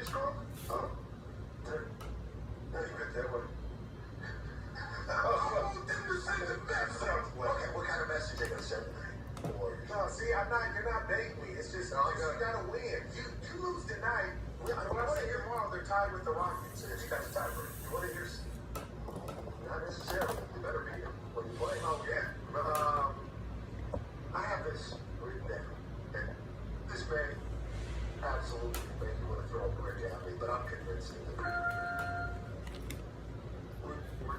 just called? Oh. You got that one. Oh, them to send the message. Okay, what kind of message they gonna send tonight? Warriors. No, see, you're not dating me. It's just, you gotta win. You lose tonight. I want to hear tomorrow they're tied with the Rockets. You got the tiebreaker. You want to hear? Not necessarily. You better beat them when you play. Oh, yeah. I have this written down. And this may absolutely make you want to throw a brick at me, but I'm convinced that we're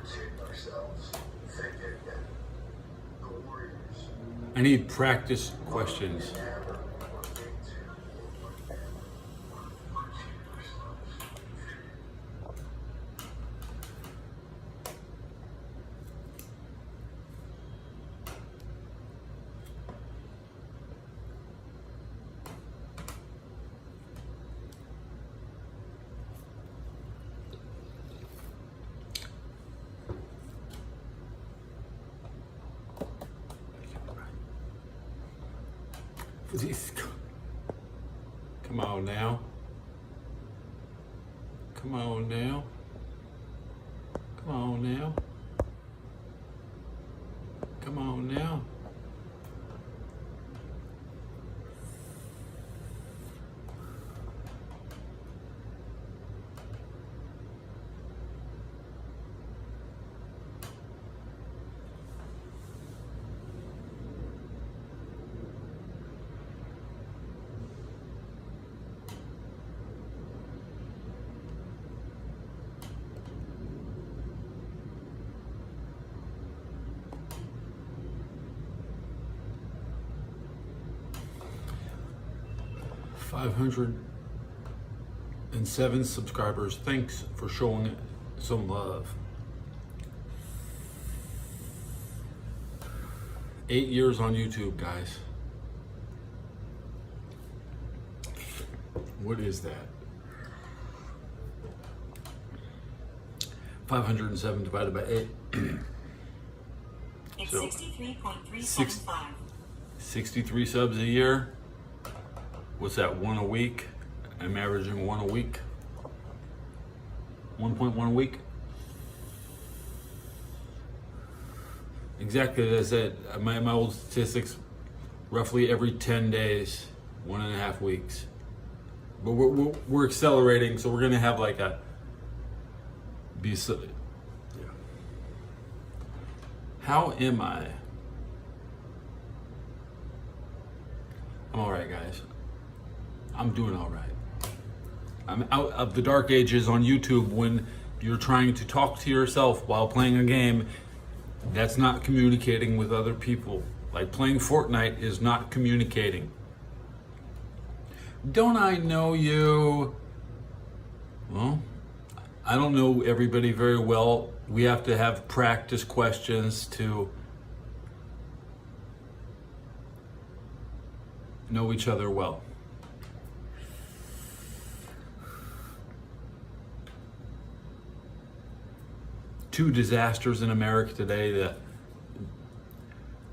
kidding ourselves thinking that the Warriors. I need practice questions. 'Cause come on now. Come on now. Come on now. Come on now. $507 subscribers. Thanks for showing some love. 8 years on YouTube, guys. What is that? 507 divided by 8. It's So, 63.375. 63 subs a year. What's that, one a week? I'm averaging one a week. 1.1 a week. Exactly as I said, my old statistics, roughly every 10 days, 1.5 weeks. But we're accelerating, so we're gonna have like yeah. How am I? I'm all right, guys. I'm doing all right. I'm out of the dark ages on YouTube when you're trying to talk to yourself while playing a game. That's not communicating with other people. Like playing Fortnite is not communicating. Don't I know you? Well, I don't know everybody very well. We have to have practice questions to know each other well. Two disasters in America today, the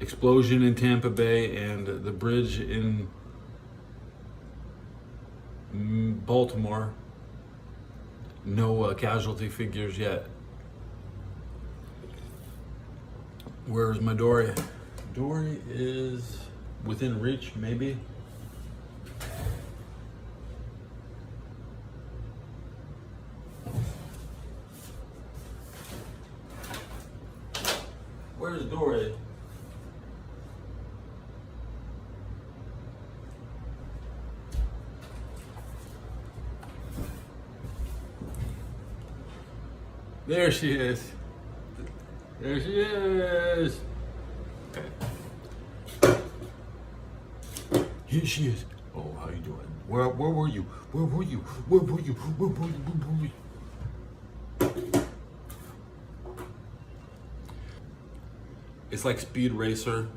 explosion in Tampa Bay and the bridge in Baltimore. No casualty figures yet. Where's my Dory? Dory is within reach, maybe. Where's Dory? There she is. There she is. Here she is. Oh, how you doing? Where were you? Where were you? Where were you? Where were you? Where were you? It's like Speed Racer.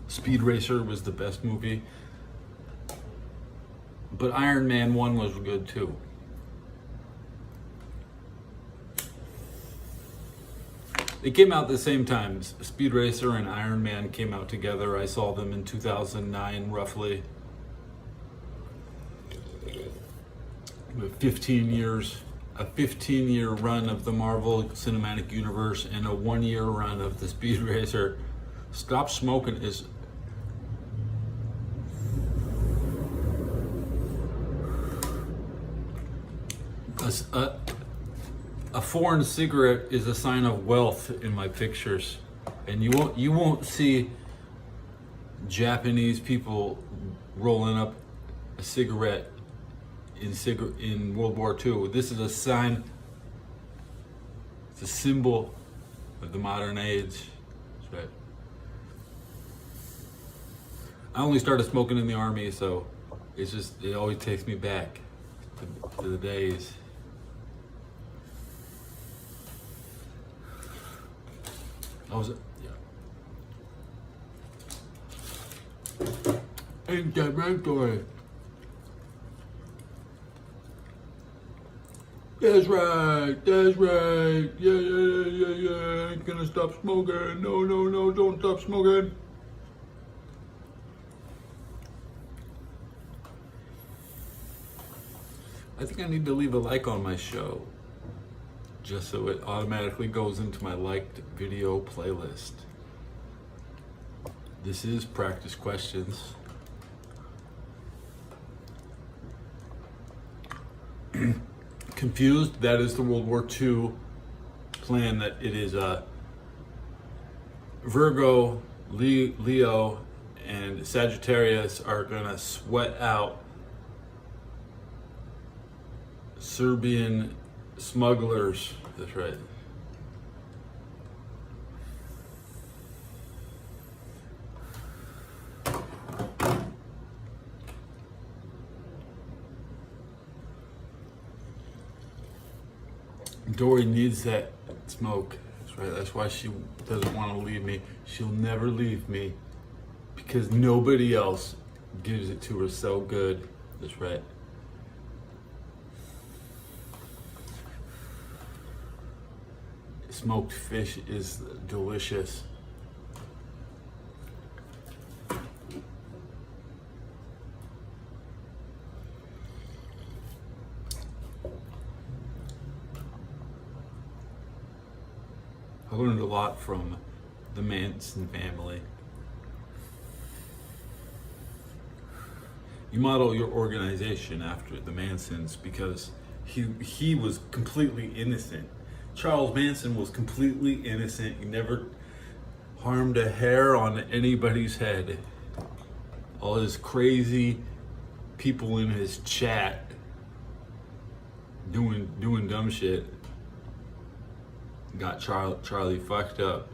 Speed Racer was the best movie. But Iron Man 1 was good too. They came out at the same time. Speed Racer and Iron Man came out together. I saw them in 2009, roughly. 15 years, a 15-year run of the Marvel Cinematic Universe and a 1-year run of the Speed Racer. Stop Smoking is a foreign cigarette is a sign of wealth in my pictures, and you won't see Japanese people rolling up a cigarette in World War II. This is a sign. It's a symbol of the modern age. That's right. I only started smoking in the Army, so it always takes me back to the days. Ain't that right, Dory? That's right, yeah. Ain't gonna stop smoking. No, don't stop smoking. I think I need to leave a like on my show, just so it automatically goes into my liked video playlist. This is Practice Questions. Confused? That is the World War II plan. That it is Virgo, Leo, and Sagittarius are gonna sweat out Serbian smugglers. That's right. Dory needs that smoke. That's right. That's why she doesn't want to leave me. She'll never leave me because nobody else gives it to her so good. That's right. Smoked fish is delicious. I learned a lot from the Manson family. You model your organization after the Mansons because he was completely innocent. Charles Manson was completely innocent. He never harmed a hair on anybody's head. All his crazy people in his chat doing dumb shit got Charlie fucked up.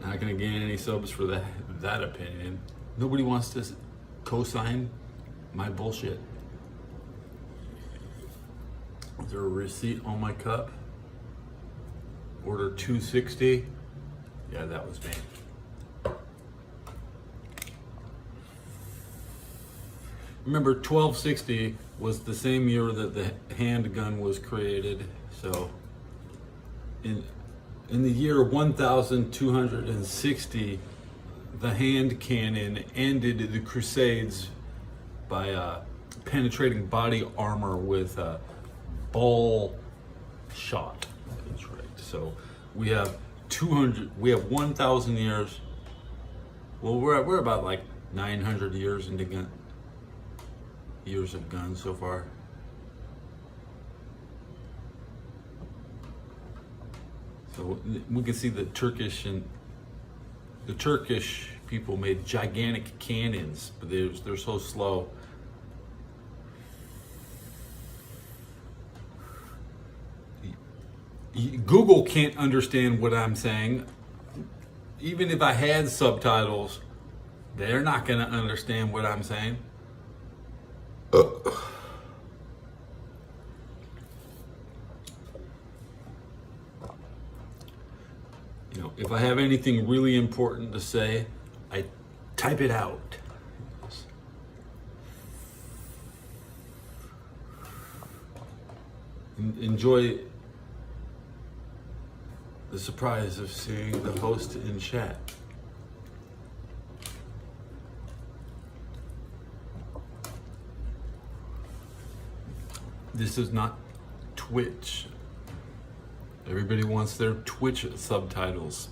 Not gonna gain any subs for that opinion. Nobody wants to co-sign my bullshit. Is there a receipt on my cup? Order 260. Yeah, that was me. Remember, 1260 was the same year that the handgun was created. So, in the year 1260, the hand cannon ended the Crusades by penetrating body armor with a ball shot. That's right. So we have 1,000 years. Well, we're about like 900 years into years of guns so far. So we can see the Turkish people made gigantic cannons, but they're so slow. Google can't understand what I'm saying. Even if I had subtitles, they're not going to understand what I'm saying. You know, if I have anything really important to say, I type it out. Enjoy the surprise of seeing the host in chat. This is not Twitch. Everybody wants their Twitch subtitles.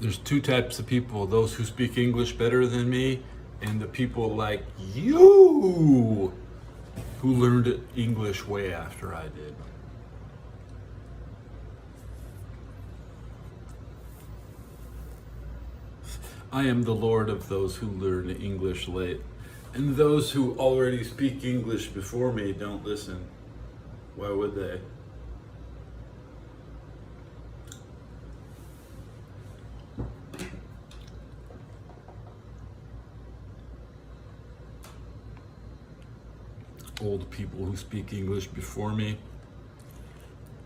There's two types of people, those who speak English better than me, and the people like you who learned English way after I did. I am the Lord of those who learn English late, and those who already speak English before me don't listen. Why would they? Old people who speak English before me,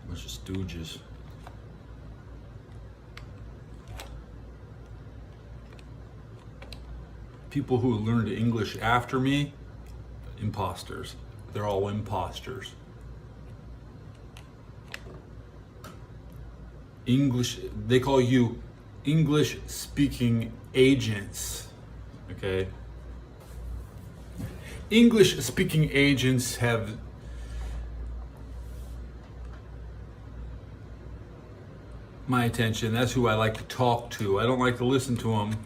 bunch of stooges. People who learned English after me, imposters. They're all imposters. English, they call you English speaking agents, okay? English speaking agents have my attention. That's who I like to talk to. I don't like to listen to them.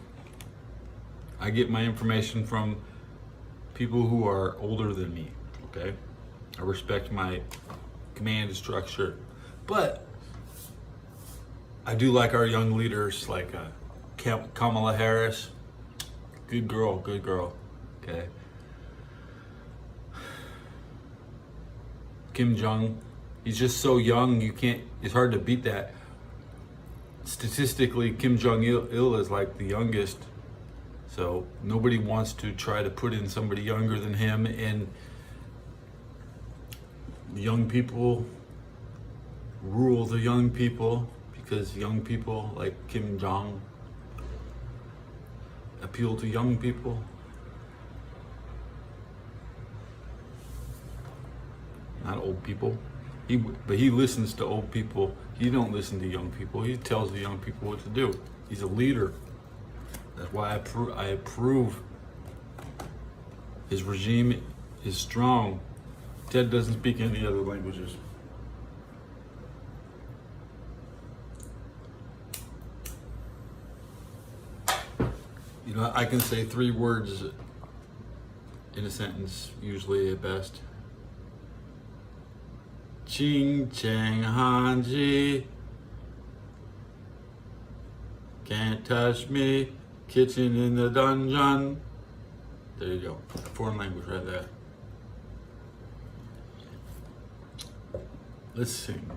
I get my information from people who are older than me, okay? I respect my command structure. But I do like our young leaders, like Kamala Harris. Good girl, okay? Kim Jong, he's just so young, it's hard to beat that. Statistically, Kim Jong-il is like the youngest, so nobody wants to try to put in somebody younger than him, and the young people rule the young people, because young people like Kim Jong appeal to young people. Not old people. But he listens to old people. He don't listen to young people. He tells the young people what to do. He's a leader. That's why I approve. His regime is strong. Ted doesn't speak any other languages. You know, I can say 3 words in a sentence, usually at best. Ching Chang Hanji. Can't touch me. Kitchen in the dungeon. There you go. Foreign language right there. Let's sing.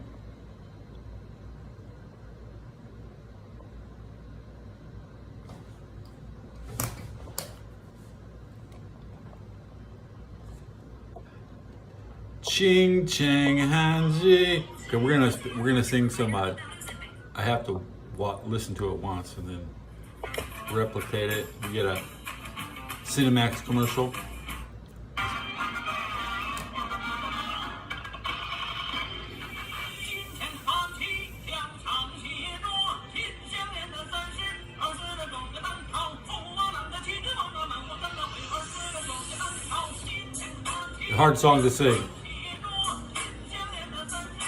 Ching Chang Hanji. Okay, we're gonna sing some. I have to listen to it once and then replicate it. You get a Cinemax commercial. Hard song to sing.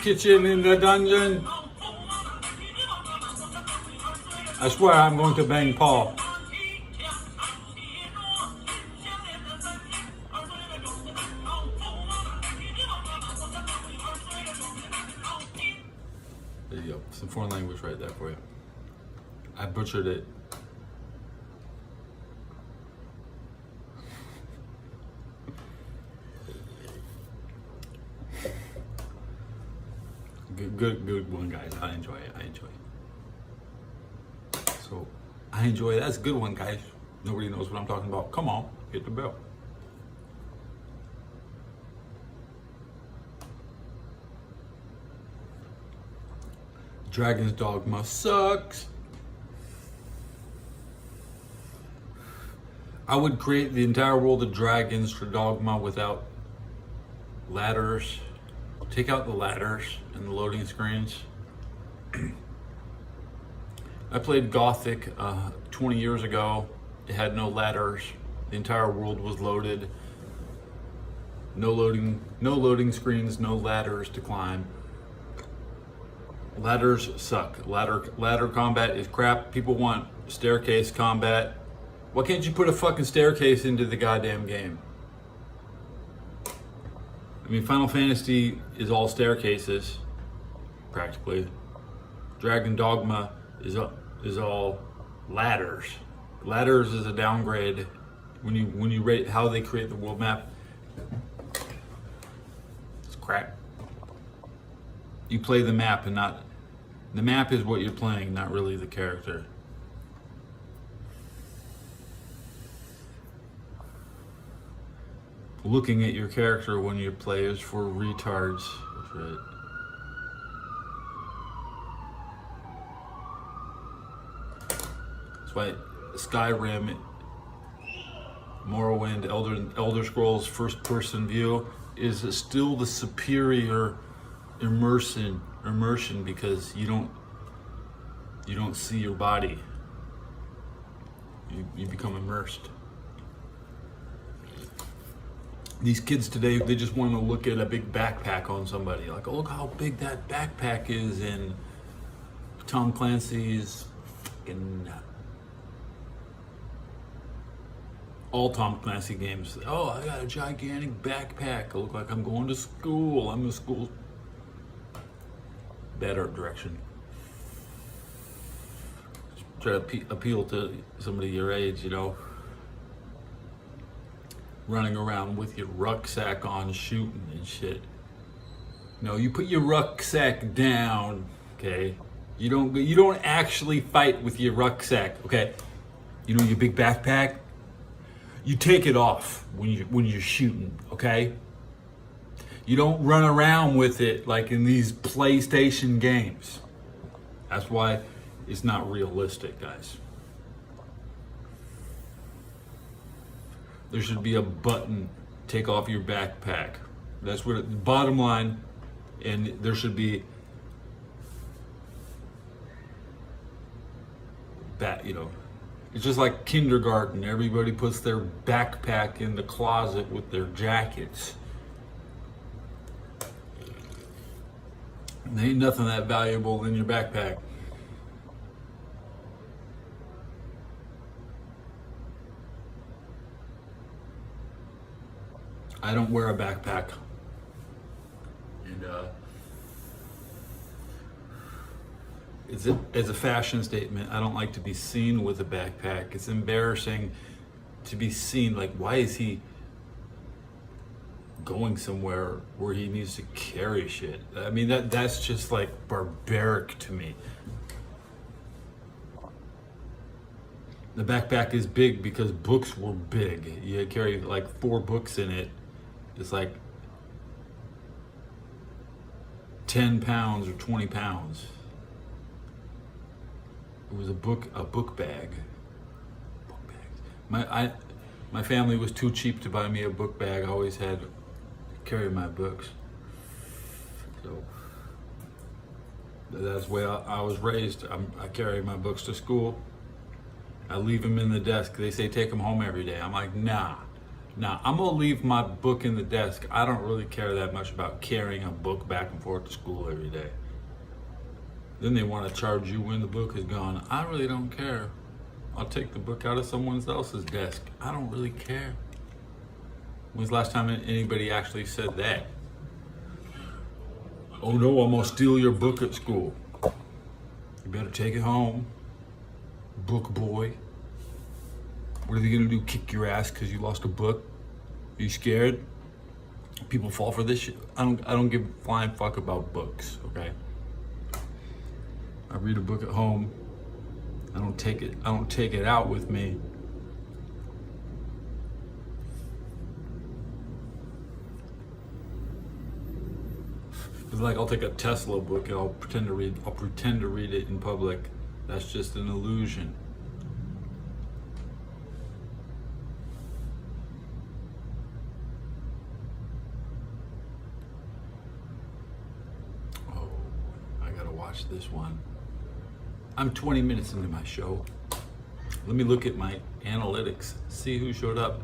Kitchen in the dungeon. I swear I'm going to bang Paul. There you go. Some foreign language right there for you. I butchered it. Good one, guys. I enjoy it. So, I enjoy it. That's a good one, guys. Nobody knows what I'm talking about. Come on, hit the bell. Dragon's Dogma sucks. I would create the entire world of dragons for Dogma without ladders Take out the ladders and the loading screens. I played Gothic 20 years ago. It had no ladders. The entire world was loaded. No loading screens, no ladders to climb. Ladders suck. Ladder combat is crap. People want staircase combat. Why can't you put a fucking staircase into the goddamn game? I mean, Final Fantasy is all staircases, practically. Dragon Dogma is all ladders. Ladders is a downgrade when you rate how they create the world map. It's crap. You play the map and not the map is what you're playing, not really the character. Looking at your character when you play is for retards. That's right. That's why Skyrim, Morrowind, Elder Scrolls first person view is still the superior immersion because you don't see your body. You become immersed. These kids today, they just want to look at a big backpack on somebody. Like, oh, look how big that backpack is in Tom Clancy's fucking all Tom Clancy games. Oh, I got a gigantic backpack. I look like I'm going to school. I'm a school. Bad art direction. Try to appeal to somebody your age, you know. Running around with your rucksack on, shooting and shit. No, you put your rucksack down, okay? You don't actually fight with your rucksack, okay? You know your big backpack? You take it off when you're shooting, okay? You don't run around with it like in these PlayStation games. That's why it's not realistic, guys. There should be a button, take off your backpack. That's what the bottom line, and there should be that, you know, it's just like kindergarten. Everybody puts their backpack in the closet with their jackets. And there ain't nothing that valuable in your backpack. I don't wear a backpack. And it's a fashion statement. I don't like to be seen with a backpack. It's embarrassing to be seen. Like, why is he going somewhere where he needs to carry shit? I mean, that's just like barbaric to me. The backpack is big because books were big. You carry like 4 books in it. It's like 10 pounds or 20 pounds. It was a book bag. Book bags. My family was too cheap to buy me a book bag. I always had to carry my books. So that's the way I was raised. I carry my books to school. I leave them in the desk. They say take them home every day. I'm like, nah, I'm gonna leave my book in the desk. I don't really care that much about carrying a book back and forth to school every day. Then they want to charge you when the book is gone. I really don't care. I'll take the book out of someone else's desk. I don't really care. When's the last time anybody actually said that? Oh no, I'm gonna steal your book at school. You better take it home. Book boy. What are they gonna do? Kick your ass because you lost a book? Are you scared? People fall for this shit. I don't give a flying fuck about books, okay? I read a book at home. I don't take it out with me. It's like I'll take a Tesla book and I'll pretend to read it in public. That's just an illusion. watch this one. I'm 20 minutes into my show. Let me look at my analytics, see who showed up.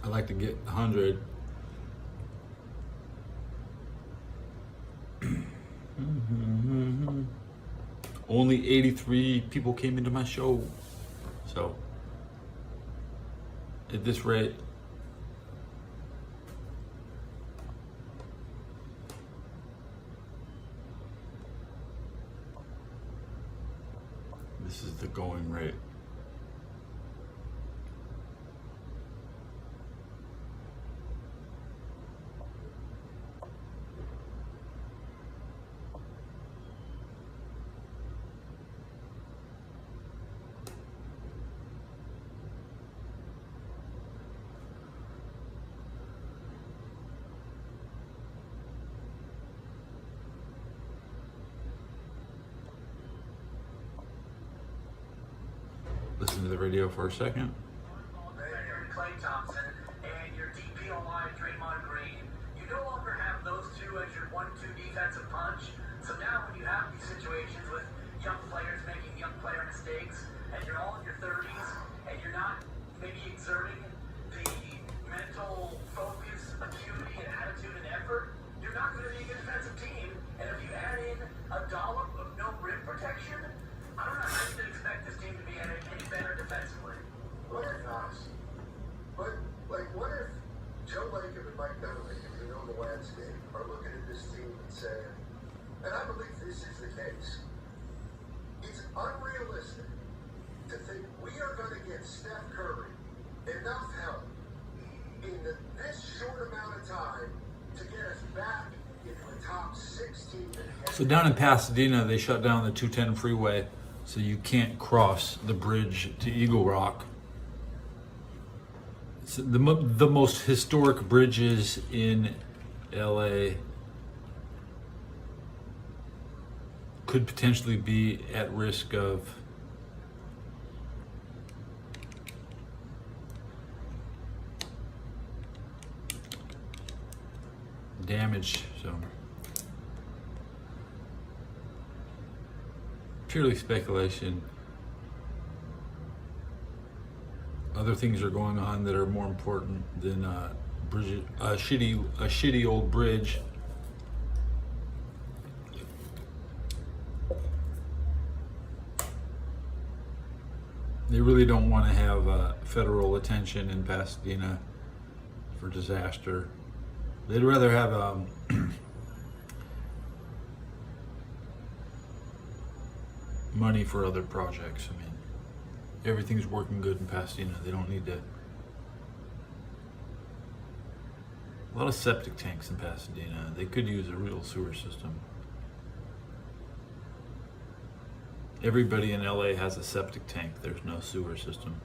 I like to get 100. Only 83 people came into my show. So, at this rate, this is the going rate. Listen to the radio for a second. Klay Thompson and your DP online, Draymond Green. You no longer have those two as your 1-2 defensive punch. So now when you have these situations with young players making young player mistakes, and you're all in your 30s, and you're not maybe exerting the mental focus, acuity, and attitude and effort, you're not going to be a good defensive team. And if you add in a dollop of no rim protection, I don't know how you can expect this team to be any better defensively. What if not? But, like, what if Joe Lacob and Mike Dunleavy, who know the landscape, are looking at this team and saying, and I believe this is the case, it's unrealistic to think we are going to get Steph Curry enough help in this short amount of time to get us back into a top 16. So down in Pasadena, they shut down the 210 freeway, so you can't cross the bridge to Eagle Rock. It's the most historic bridges in LA could potentially be at risk of damage. So purely speculation. Other things are going on that are more important than a shitty old bridge. They really don't want to have federal attention in Pasadena for disaster. They'd rather have money for other projects. I mean, everything's working good in Pasadena. They don't need to. A lot of septic tanks in Pasadena. They could use a real sewer system. Everybody in LA has a septic tank. There's no sewer system.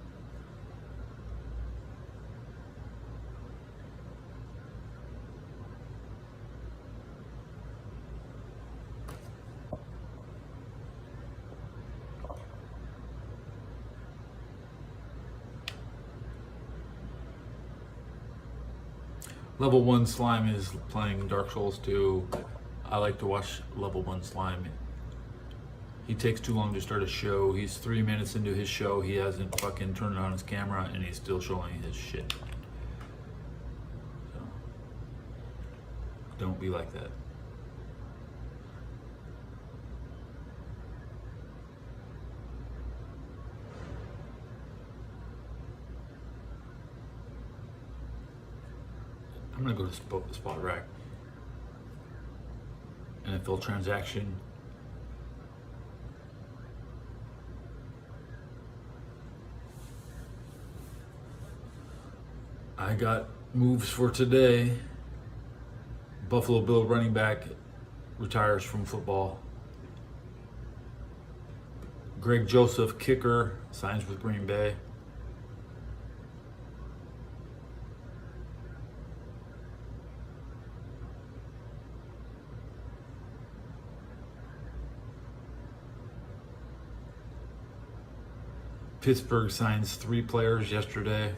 Level 1 Slime is playing Dark Souls 2. I like to watch Level 1 Slime. He takes too long to start a show. He's 3 minutes into his show. He hasn't fucking turned on his camera and he's still showing his shit. So, don't be like that. I'm gonna go to Spot Rack. NFL transaction. I got moves for today. Buffalo Bill running back retires from football. Greg Joseph, kicker, signs with Green Bay. Pittsburgh signs 3 players yesterday.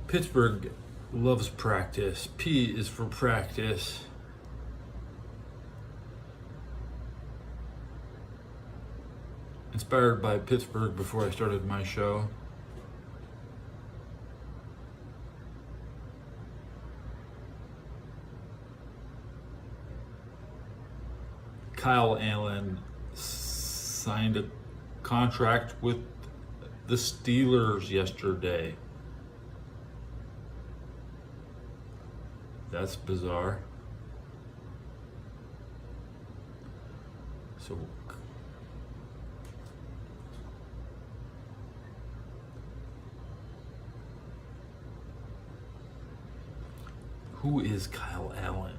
Pittsburgh loves practice. P is for practice. Inspired by Pittsburgh before I started my show. Kyle Allen signed a contract with the Steelers yesterday. That's bizarre. So who is Kyle Allen?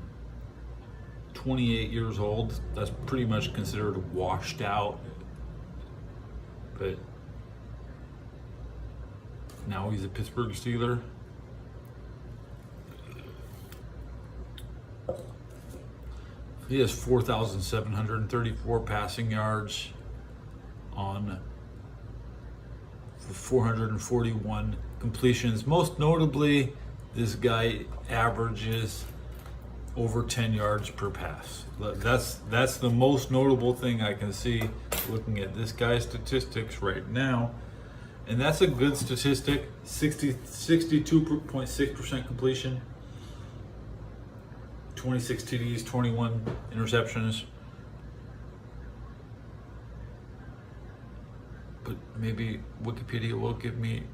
28 years old. That's pretty much considered washed out. But now he's a Pittsburgh Steeler. He has 4,734 passing yards on 441 completions. Most notably, this guy averages over 10 yards per pass. That's the most notable thing I can see looking at this guy's statistics right now. And that's a good statistic. 62.6% completion, 26 TDs, 21 interceptions. But maybe Wikipedia will give me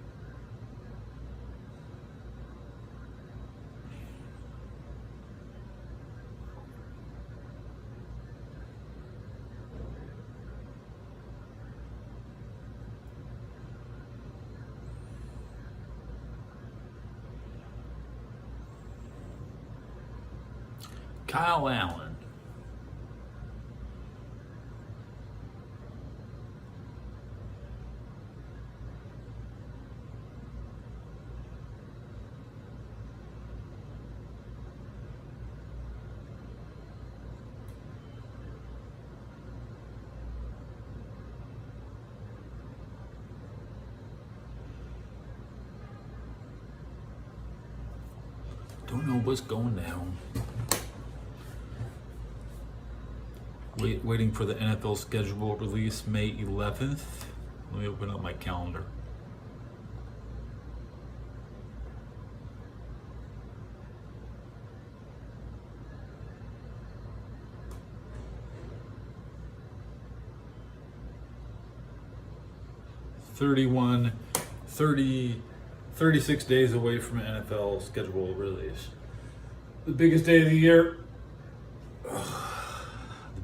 Kyle Allen. Don't know what's going down. Waiting for the NFL schedule release May 11th. Let me open up my calendar. $36 days away from an NFL schedule release. The biggest day of the year.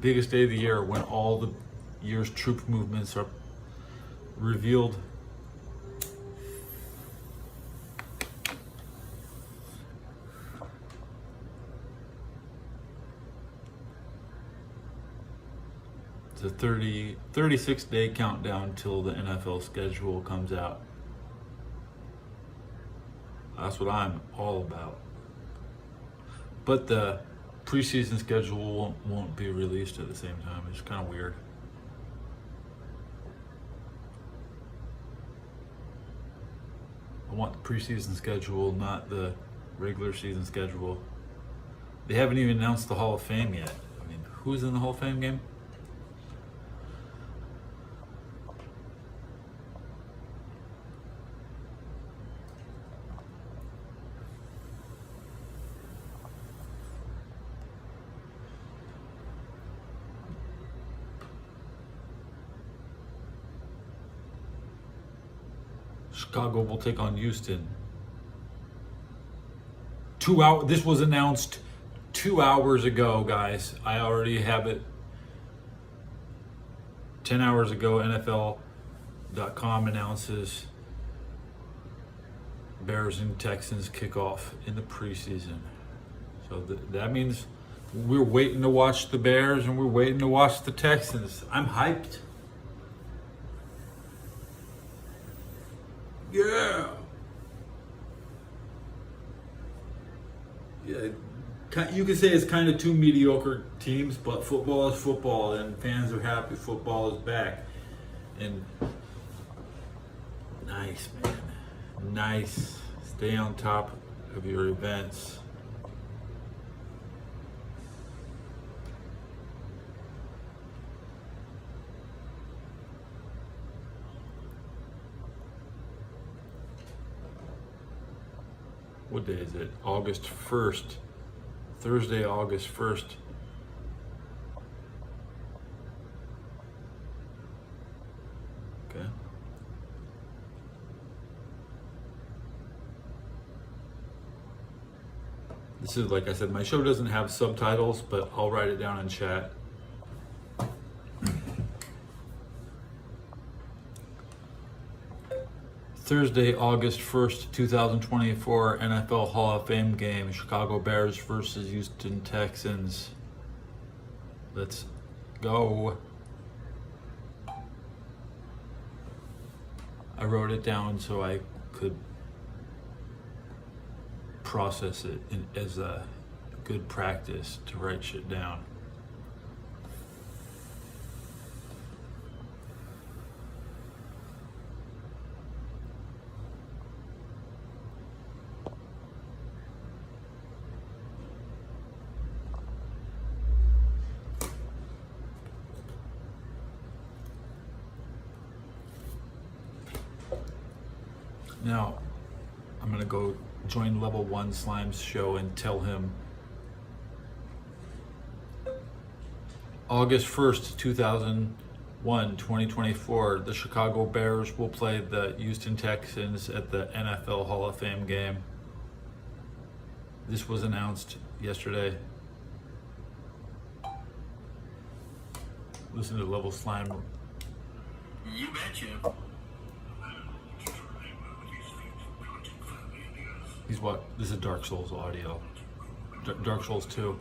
Biggest day of the year when all the year's troop movements are revealed. It's a 36-day countdown till the NFL schedule comes out. That's what I'm all about. But the preseason schedule won't be released at the same time. It's kind of weird. I want the preseason schedule, not the regular season schedule. They haven't even announced the Hall of Fame yet. I mean, who's in the Hall of Fame game? Chicago will take on Houston. 2 hours. This was announced 2 hours ago, guys. I already have it. 10 hours ago, NFL.com announces Bears and Texans kickoff in the preseason. So that means we're waiting to watch the Bears and we're waiting to watch the Texans. I'm hyped. Yeah. Yeah. You could say it's kind of two mediocre teams, but football is football, and fans are happy football is back. And nice, man. Nice. Stay on top of your events. What day is it? August 1st. Thursday, August 1st. Okay. This is, like I said, my show doesn't have subtitles, but I'll write it down in chat. Thursday, August 1st, 2024, NFL Hall of Fame game, Chicago Bears versus Houston Texans. Let's go. I wrote it down so I could process it as a good practice to write shit down. Now, I'm gonna go join Level 1 Slime's show and tell him August 1st, 2024, the Chicago Bears will play the Houston Texans at the NFL Hall of Fame game. This was announced yesterday. Listen to Level Slime. You betcha. He's what? This is Dark Souls audio. Dark Souls 2.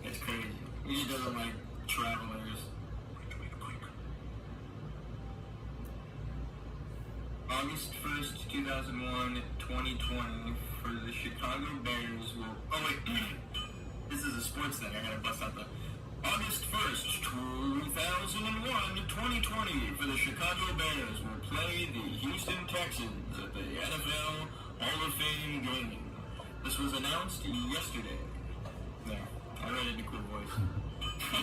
It's crazy. He doesn't like travelers. August 1st, 2001, 2020, for the Chicago Bears will... Oh wait, this is a sports thing. I gotta bust out the... August 1st, 2001 to 2020, for the Chicago Bears will play the Houston Texans at the NFL Hall of Fame game. This was announced yesterday. Yeah, I read it in a cool voice. I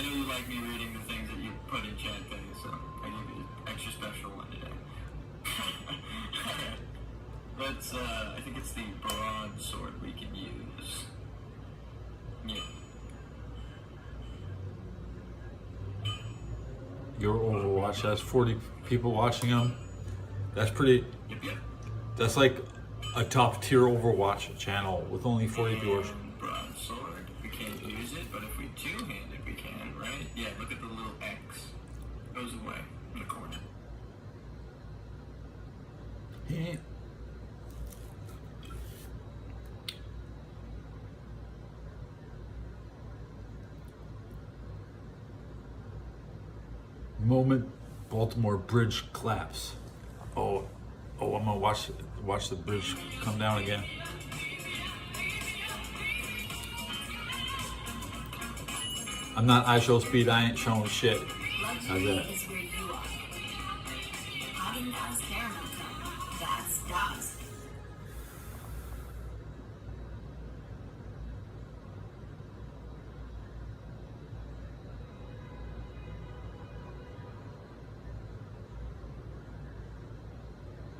know you like me reading the things that you put in chat today, so I gave you an extra special one today. But I think it's the broadsword we can use. Yeah. Your Overwatch has 40 people watching them. That's pretty. Yep. That's like a top tier Overwatch channel with only 40 viewers. Broadsword. We can't use it, but if we two-hand it, we can, right? Yeah, look at the little X. Goes away in the corner. Moment, Baltimore bridge collapse. Oh, I'm gonna watch the bridge come down again. I'm not iShow speed. I ain't showing shit. How's Luxury that? is where you are. Haagen-Dazs caramel cone. That's Dazs.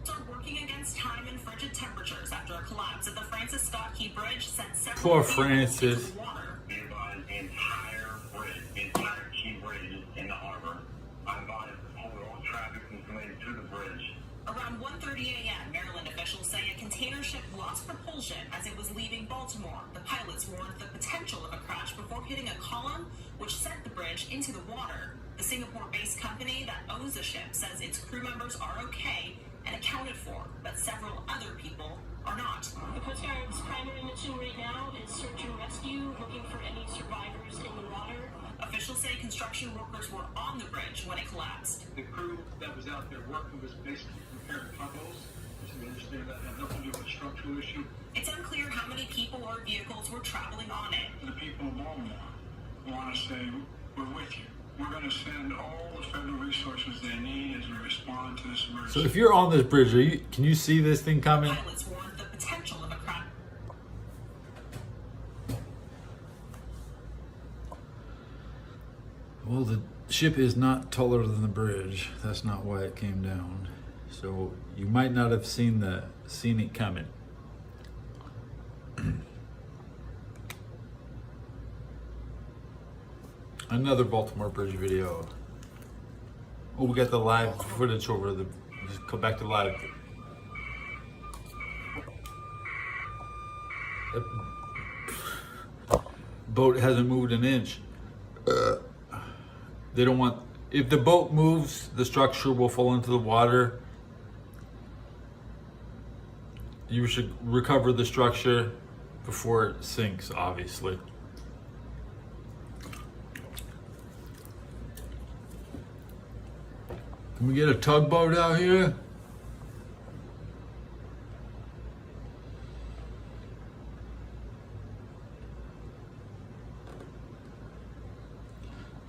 Are working against time and frigid temperatures after a collapse at the Francis Scott Key Bridge sent several Poor people Francis. into water. Nearby the entire bridge, the entire key bridge in the harbor. I advise all traffic related to the bridge. Around 1:30 a.m., Maryland officials say a container ship lost propulsion as it was leaving Baltimore. The pilots warned the potential of a crash before hitting a column, which sent the bridge into the water. The Singapore-based company that owns the ship says its crew members are okay and accounted for, but several other people are not. The Coast Guard's primary mission right now is search and rescue, looking for any survivors in the water. Officials say construction workers were on the bridge when it collapsed. The crew that was out there working was basically repairing potholes. So we understand that had nothing to do with a structural issue. It's unclear how many people or vehicles were traveling on it. The people of Baltimore, want to say, we're with you. We're going to send all the federal resources they need as we respond to this emergency. So if you're on this bridge, can you see this thing coming? Pilots warned the potential of a crash. Well, the ship is not taller than the bridge. That's not why it came down. So you might not have seen it coming. Another Baltimore Bridge video. Oh, we got the live footage over the. Just go back to live. The boat hasn't moved an inch. They don't want. If the boat moves, the structure will fall into the water. You should recover the structure before it sinks, obviously. Can we get a tugboat out here?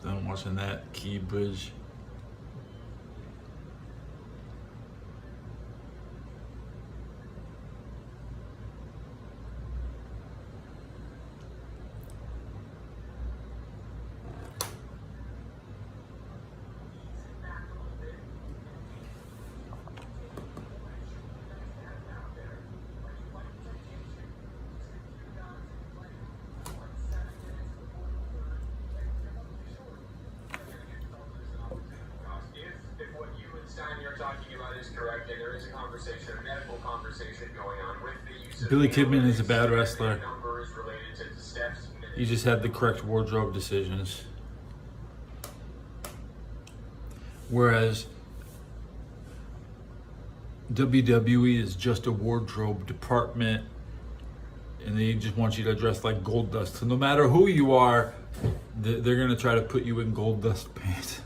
Done watching that Key Bridge. If what you and Stein are talking about is correct, and there is a conversation, a medical conversation going on with the use of Billy Kidman is a bad wrestler. numbers related to steps. He just had the correct wardrobe decisions. Whereas WWE is just a wardrobe department and they just want you to dress like Gold Dust. So no matter who you are, they're going to try to put you in Gold Dust pants.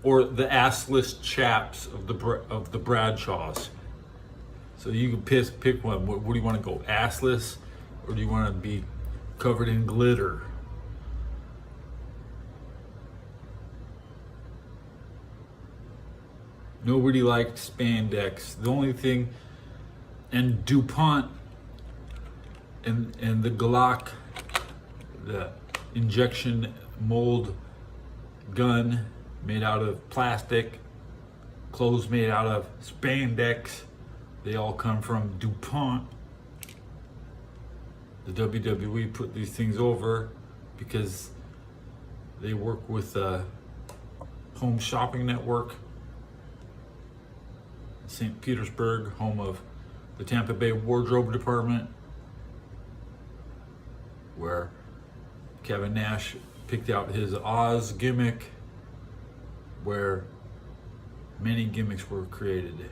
Or the assless chaps of the Bradshaws. So you can pick one. What do you want to go, assless, or do you want to be covered in glitter? Nobody liked spandex. The only thing, and DuPont and the Glock, the injection mold gun made out of plastic, clothes made out of spandex, they all come from DuPont. The WWE put these things over because they work with the Home Shopping Network, St. Petersburg, home of the Tampa Bay Wardrobe Department, where Kevin Nash picked out his Oz gimmick, where many gimmicks were created.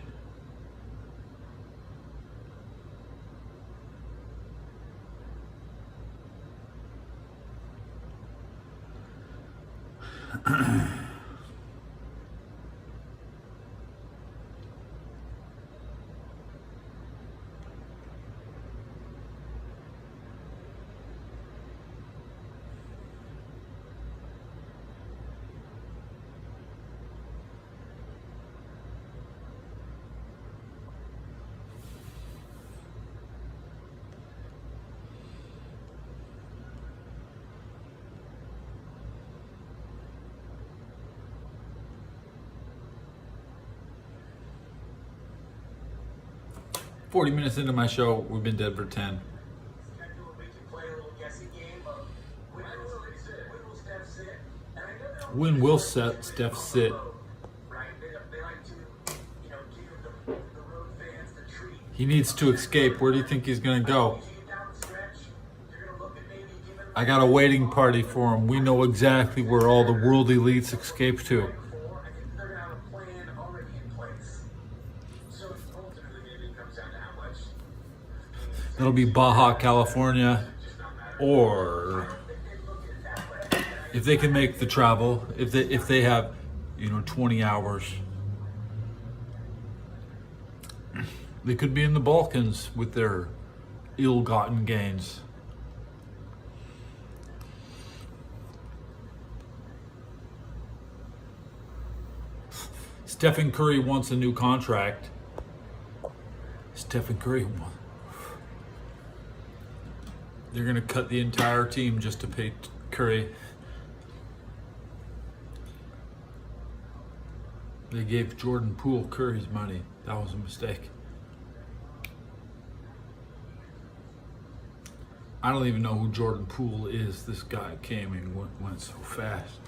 "40 minutes into my show, we've been dead for 10. We can play a little guessing game of when will Steph sit? And I know they're When will Steph sit?" right? They like to, give the road fans the treat. He needs to escape. Where do you think he's gonna go? Down the stretch, you're gonna look at maybe giving I got a waiting party for him. We know exactly where all the world elites escape to. I think they're gonna have a plan already in place. So ultimately, maybe it comes down to how much. It'll be Baja California, or if they can make the travel, if they have 20 hours. They could be in the Balkans with their ill-gotten gains. Stephen Curry wants a new contract. Stephen Curry wants. They're going to cut the entire team just to pay Curry. They gave Jordan Poole Curry's money. That was a mistake. I don't even know who Jordan Poole is. This guy came and went so fast.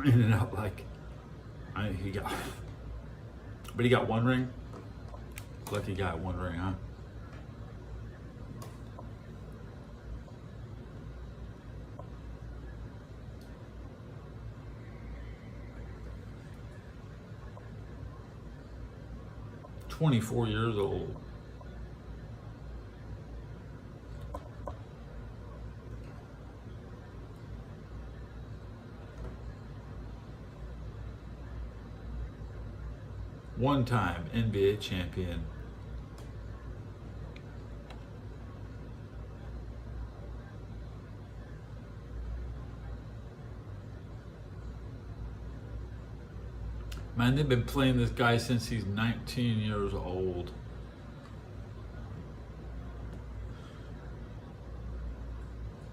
In and out like he got. But he got one ring. Lucky guy, one ring, huh? "24 years old. One-time NBA champion. Man, they've been playing this guy since he's 19 years old.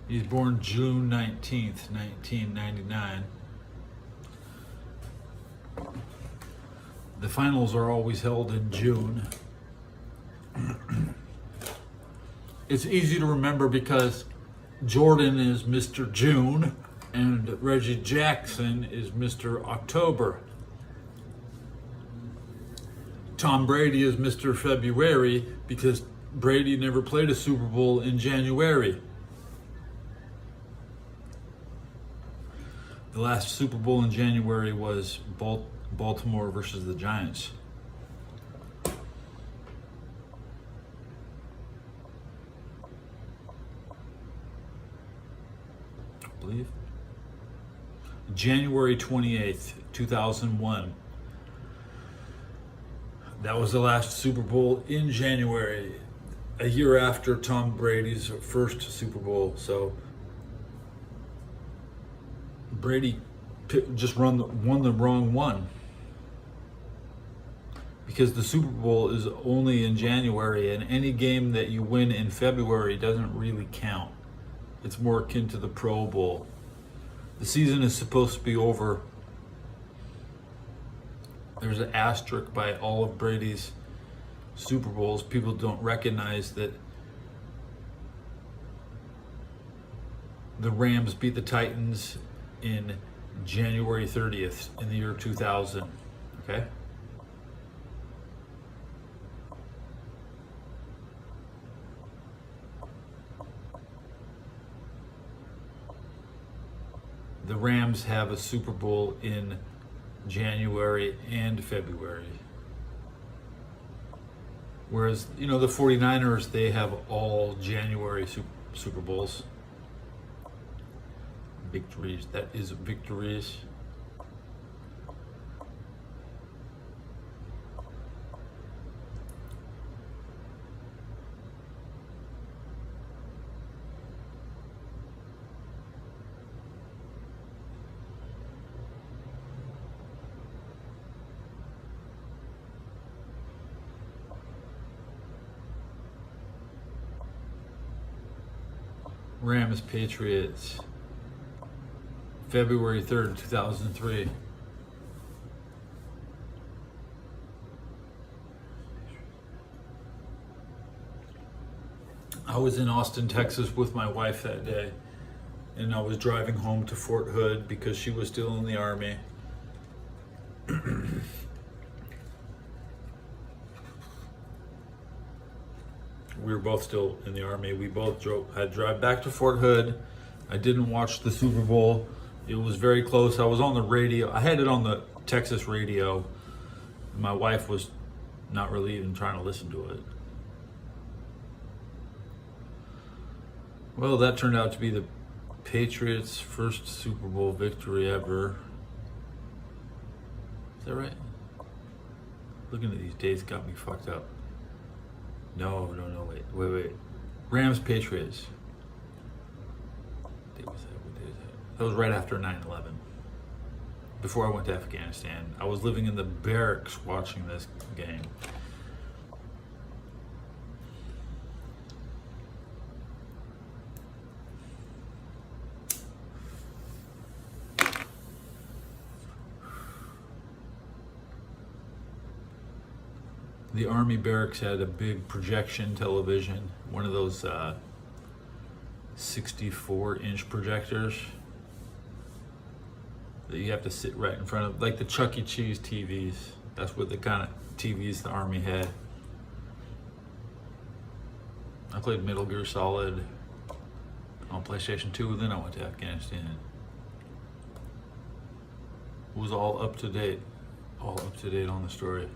He's born June 19th, 1999. The finals are always held in June. It's easy to remember because Jordan is Mr. June and Reggie Jackson is Mr. October. Tom Brady is Mr. February because Brady never played a Super Bowl in January. The last Super Bowl in January was Baltimore versus the Giants. I believe. January 28th, 2001. That was the last Super Bowl in January, a year after Tom Brady's first Super Bowl. So Brady just won the wrong one because the Super Bowl is only in January, and any game that you win in February doesn't really count. It's more akin to the Pro Bowl. The season is supposed to be over. There's an asterisk by all of Brady's Super Bowls. People don't recognize that the Rams beat the Titans in January 30th in the year 2000. Okay? The Rams have a Super Bowl in January and February. Whereas, the 49ers, they have all January Super Bowls. Victories. That is victories. Rams Patriots, February 3rd, 2003. I was in Austin, Texas with my wife that day, and I was driving home to Fort Hood because she was still in the Army. We were both still in the Army. We both I'd drive back to Fort Hood. I didn't watch the Super Bowl. It was very close. I was on the radio. I had it on the Texas radio. My wife was not really even trying to listen to it. Well, that turned out to be the Patriots' first Super Bowl victory ever. Is that right? Looking at these dates got me fucked up. No, wait. Rams Patriots. What day was that? That was right after 9/11. Before I went to Afghanistan. I was living in the barracks watching this game. The Army barracks had a big projection television, one of those 64-inch projectors that you have to sit right in front of, like the Chuck E. Cheese TVs. That's what the kind of TVs the Army had. I played Metal Gear Solid on PlayStation 2, then I went to Afghanistan. It was all up to date on the story.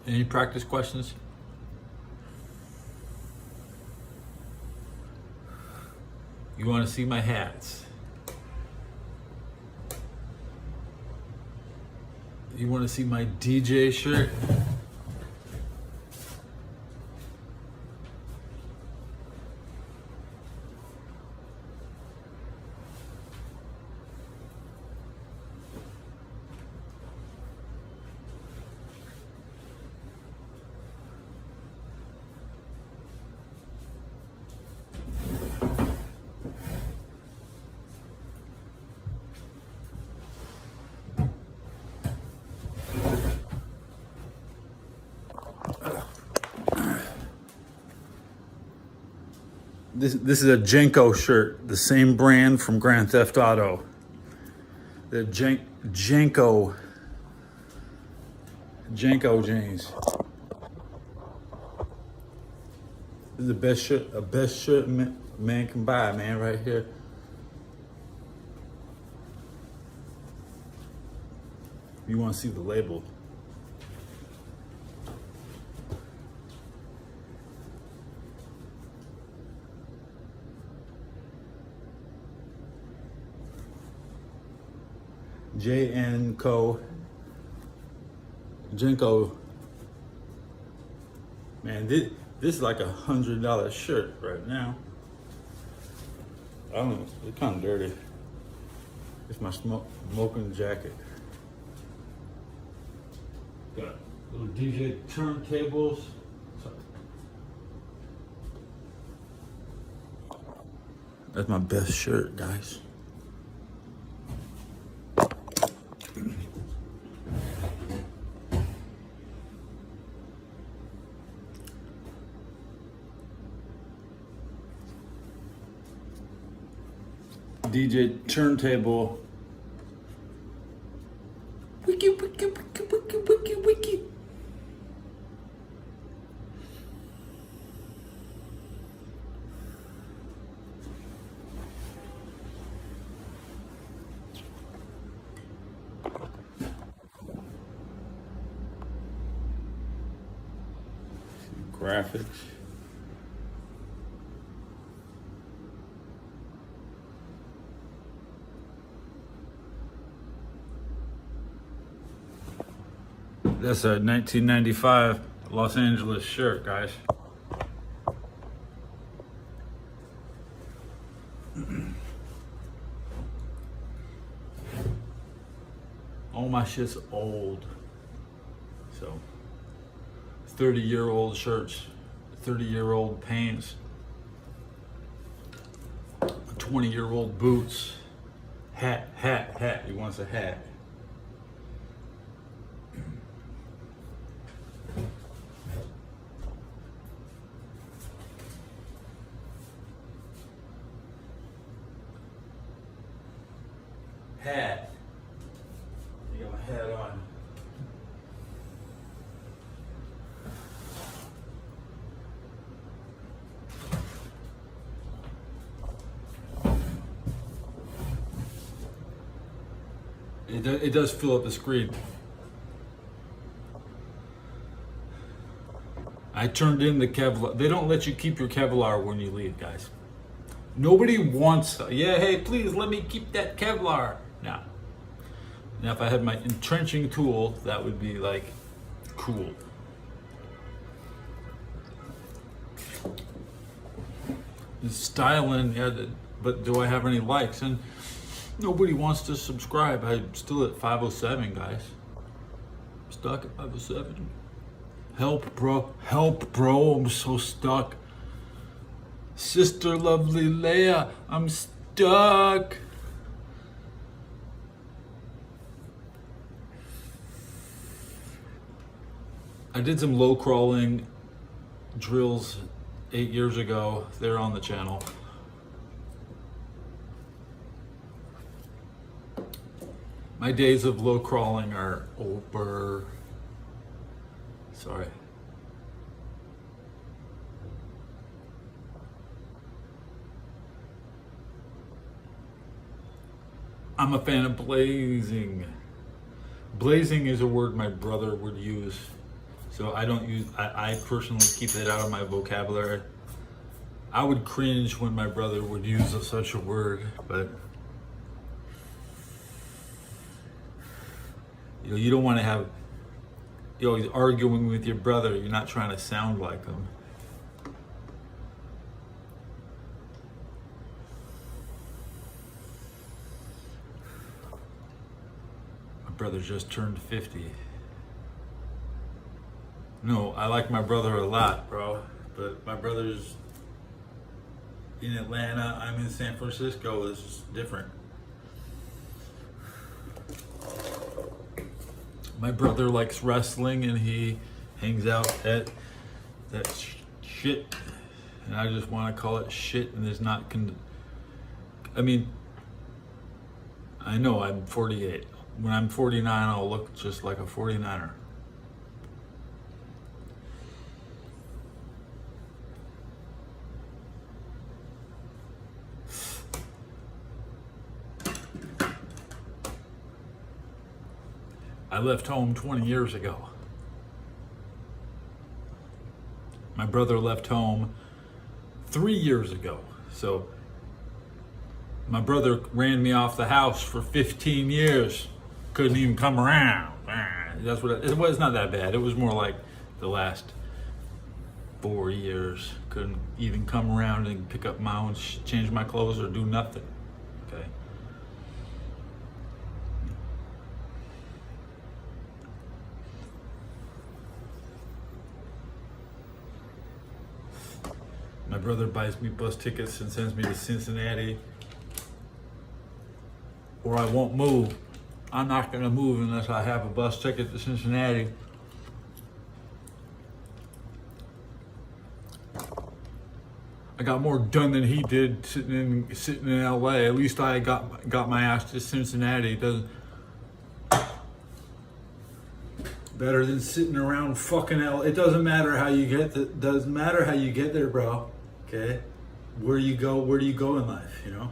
Any practice questions? You want to see my hats? You want to see my DJ shirt? This is a Jenko shirt, the same brand from Grand Theft Auto. The Jenko jeans. This is the best shirt man can buy, man, right here. You want to see the label? Jenko. Man, this is like $100 shirt right now. I don't know, it's kind of dirty. It's my smoking jacket. Got little DJ turntables. That's my best shirt, guys. DJ turntable. Wiki, wiki, wiki, wiki, wiki, wiki. Graphics. That's a 1995 Los Angeles shirt, guys. All my shit's old. So, 30-year-old shirts, 30-year-old pants, 20-year-old boots, hat. He wants a hat. Hat. You got my hat on. It does fill up the screen. I turned in the Kevlar. They don't let you keep your Kevlar when you leave, guys. Nobody wants, yeah, hey, please let me keep that Kevlar. Nah. Now, if I had my entrenching tool, that would be like cool. Styling, yeah, but do I have any likes? And nobody wants to subscribe. I'm still at 507, guys. Stuck at 507. Help, bro. Help, bro. I'm so stuck. Sister lovely Leia, I'm stuck. I did some low crawling drills 8 years ago. They're on the channel. My days of low crawling are over. Sorry. I'm a fan of blazing. Blazing is a word my brother would use. So I don't use, I personally keep it out of my vocabulary. I would cringe when my brother would use such a word, but you don't want to have, he's arguing with your brother. You're not trying to sound like him. My brother just turned 50. No, I like my brother a lot, bro. But my brother's in Atlanta, I'm in San Francisco. It's just different. My brother likes wrestling and he hangs out at that shit. And I just want to call it shit, and there's not I mean, I know I'm 48. When I'm 49, I'll look just like a 49er. I left home 20 years ago. My brother left home 3 years ago. So my brother ran me off the house for 15 years. Couldn't even come around. That's what it was. Not that bad. It was more like the last 4 years. Couldn't even come around and pick up my own, change my clothes or do nothing. Okay. My brother buys me bus tickets and sends me to Cincinnati, or I won't move. I'm not gonna move unless I have a bus ticket to Cincinnati. I got more done than he did sitting in LA. At least I got my ass to Cincinnati. Better than sitting around fucking LA. It doesn't matter how you get doesn't matter how you get there, bro. Okay? Where do you go in life, you know?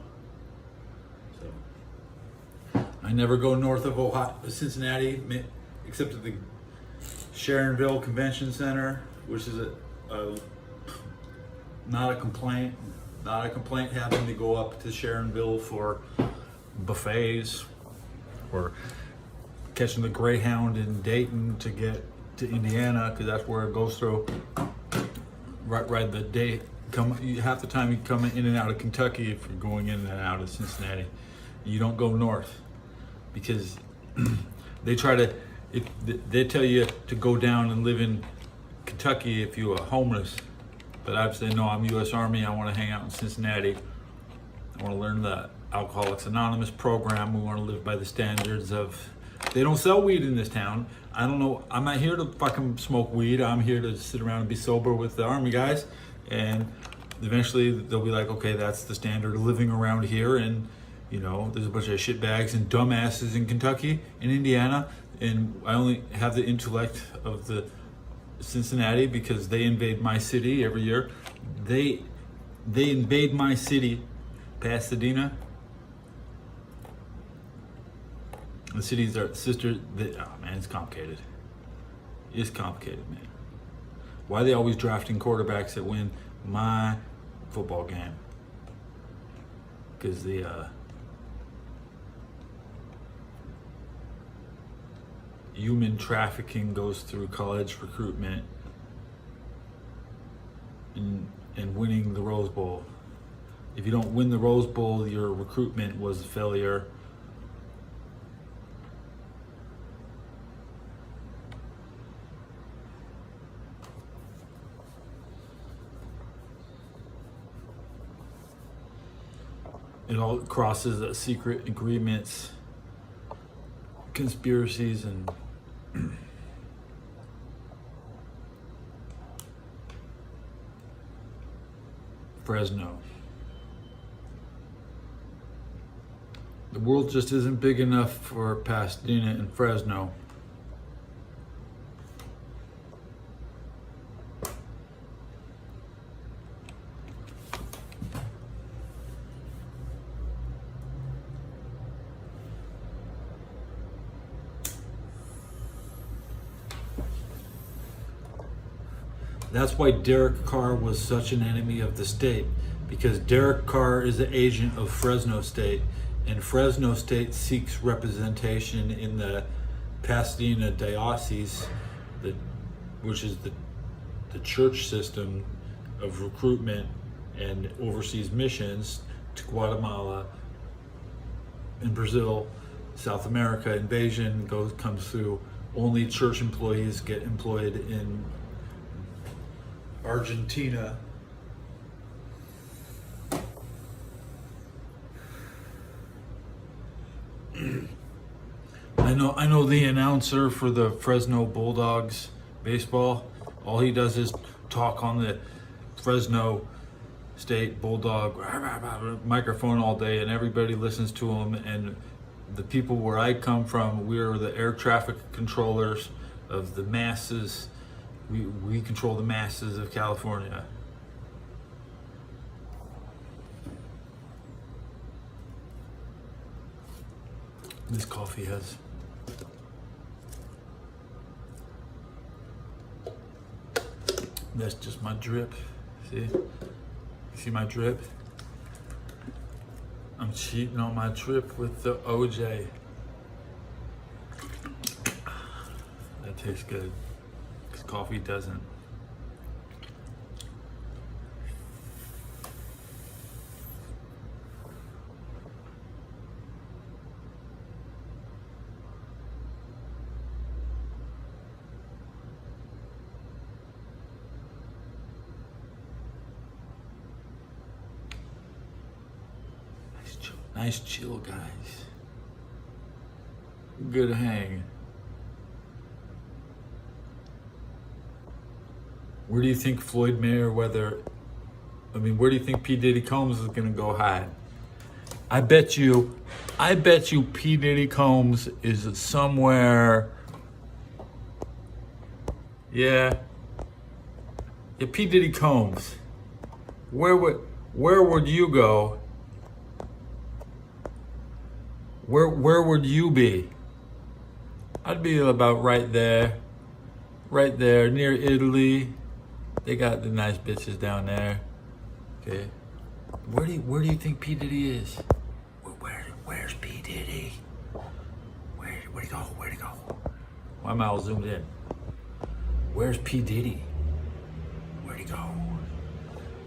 So I never go north of Cincinnati, except at the Sharonville Convention Center, which is not a complaint. Not a complaint having to go up to Sharonville for buffets or catching the Greyhound in Dayton to get to Indiana, because that's where it goes through. Right the day. Half the time you come in and out of Kentucky if you're going in and out of Cincinnati. You don't go north because they try to. They tell you to go down and live in Kentucky if you are homeless. But I've said no. I'm U.S. Army. I want to hang out in Cincinnati. I want to learn the Alcoholics Anonymous program. We want to live by the standards of. They don't sell weed in this town. I don't know. I'm not here to fucking smoke weed. I'm here to sit around and be sober with the Army guys. And eventually they'll be like, okay, that's the standard of living around here. And, you know, there's a bunch of shitbags and dumbasses in Kentucky and Indiana. And I only have the intellect of the Cincinnati because they invade my city every year. They invade my city, Pasadena. The cities are sister. Oh man, it's complicated. It's complicated, man. Why are they always drafting quarterbacks that win my football game? because the human trafficking goes through college recruitment and winning the Rose Bowl. If you don't win the Rose Bowl, your recruitment was a failure. It all crosses secret agreements, conspiracies, and Fresno. The world just isn't big enough for Pasadena and Fresno. That's why Derek Carr was such an enemy of the state, because Derek Carr is an agent of Fresno State, and Fresno State seeks representation in the Pasadena Diocese, which is the church system of recruitment and overseas missions to Guatemala and Brazil. South America invasion comes through. Only church employees get employed in Argentina. I know the announcer for the Fresno Bulldogs baseball. All he does is talk on the Fresno State Bulldog microphone all day, and everybody listens to him. And the people where I come from, we're the air traffic controllers of the masses. We control the masses of California. This coffee has that's just my drip. See my drip? I'm cheating on my drip with the OJ. That tastes good. Because coffee doesn't. Nice chill, guys. Good hang. Where do you think Floyd Mayweather, where do you think P. Diddy Combs is gonna go hide? I bet you P. Diddy Combs is somewhere. Yeah, P. Diddy Combs. Where would you go? Where would you be? I'd be about right there near Italy. They got the nice bitches down there. Okay, where do you think P. Diddy is? Where's P. Diddy? Where'd he go? Why am I all zoomed in? Where's P. Diddy? Where'd he go?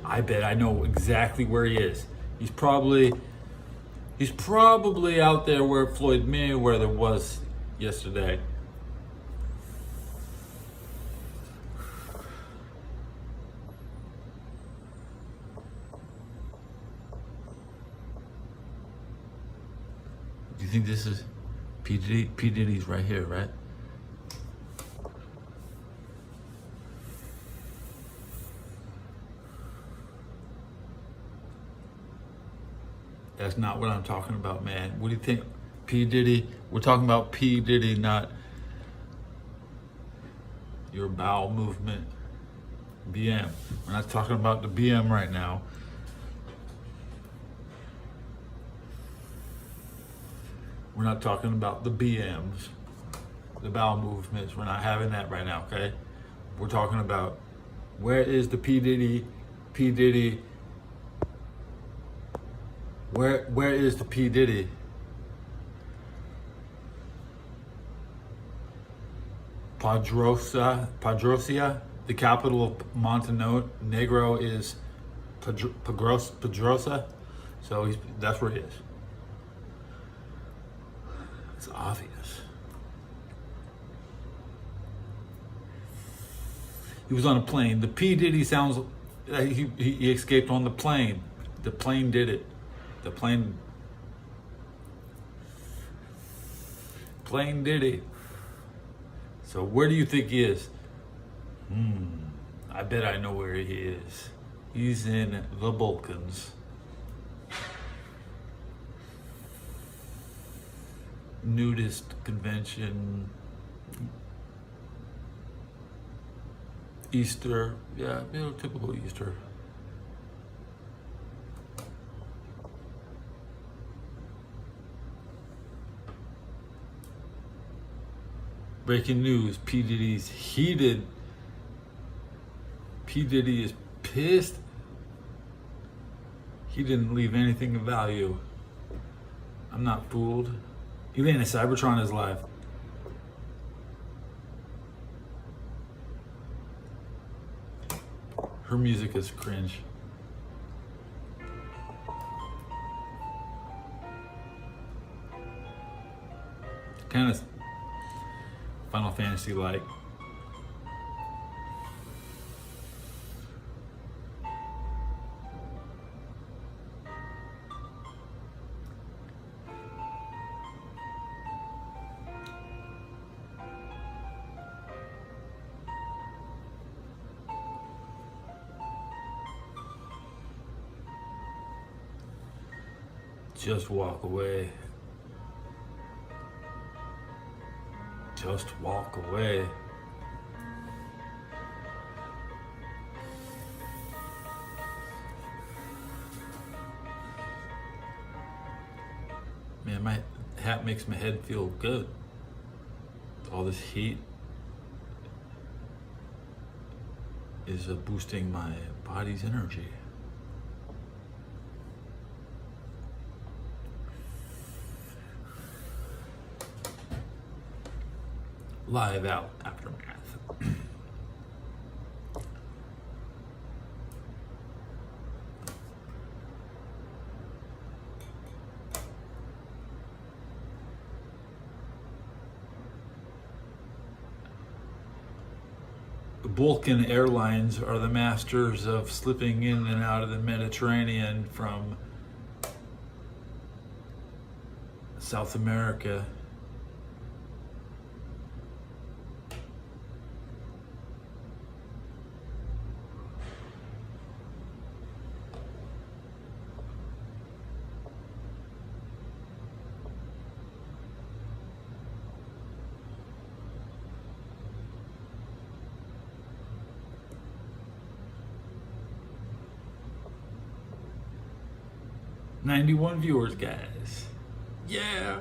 I bet I know exactly where he is. He's probably out there where Floyd Mayweather was yesterday. Do you think this is P. Diddy? P. Diddy's right here, right? That's not what I'm talking about, man. What do you think? P. Diddy? We're talking about P. Diddy, not your bowel movement. BM. We're not talking about the BM right now. We're not talking about the BMs, the bowel movements. We're not having that right now, okay? We're talking about where is the P. Diddy Where is the P. Diddy? Padrosia, the capital of Montenegro is Pedrosa. So that's where he is. It's obvious. He was on a plane. The P. Diddy sounds like he escaped on the plane. The plane did it. The plane did it. So where do you think he is? I bet I know where he is. He's in the Balkans. Nudist convention. Easter. Yeah, typical Easter. Breaking news, P. Diddy's heated. P. Diddy is pissed. He didn't leave anything of value. I'm not fooled. Elena Cybertron is live. Her music is cringe. Kind of Final Fantasy like. Just walk away. Just walk away. Man, my hat makes my head feel good. All this heat is boosting my body's energy. Live out aftermath. Vulcan Airlines are the masters of slipping in and out of the Mediterranean from South America. $91 viewers, guys. Yeah.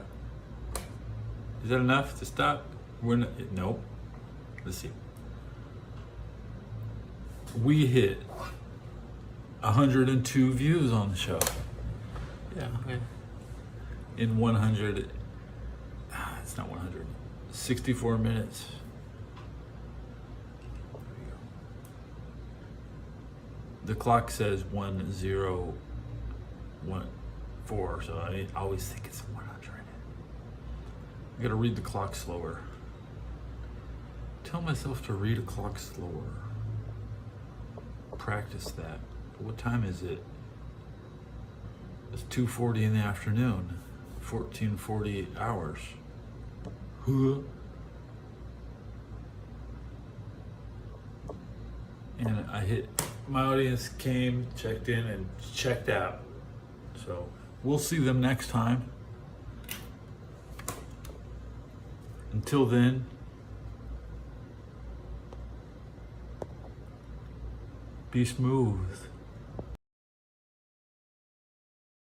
Is that enough to stop? We're not, nope. Let's see. We hit 102 views on the show. Yeah, okay. In 100, it's not 100, 64 minutes. The clock says 1014, so I always think it's 100. I gotta read the clock slower. Tell myself to read a clock slower. Practice that. What time is it? It's 2:40 in the afternoon. 14:40 hours. Huh? And I hit, my audience came, checked in, and checked out. So we'll see them next time. Until then, be smooth.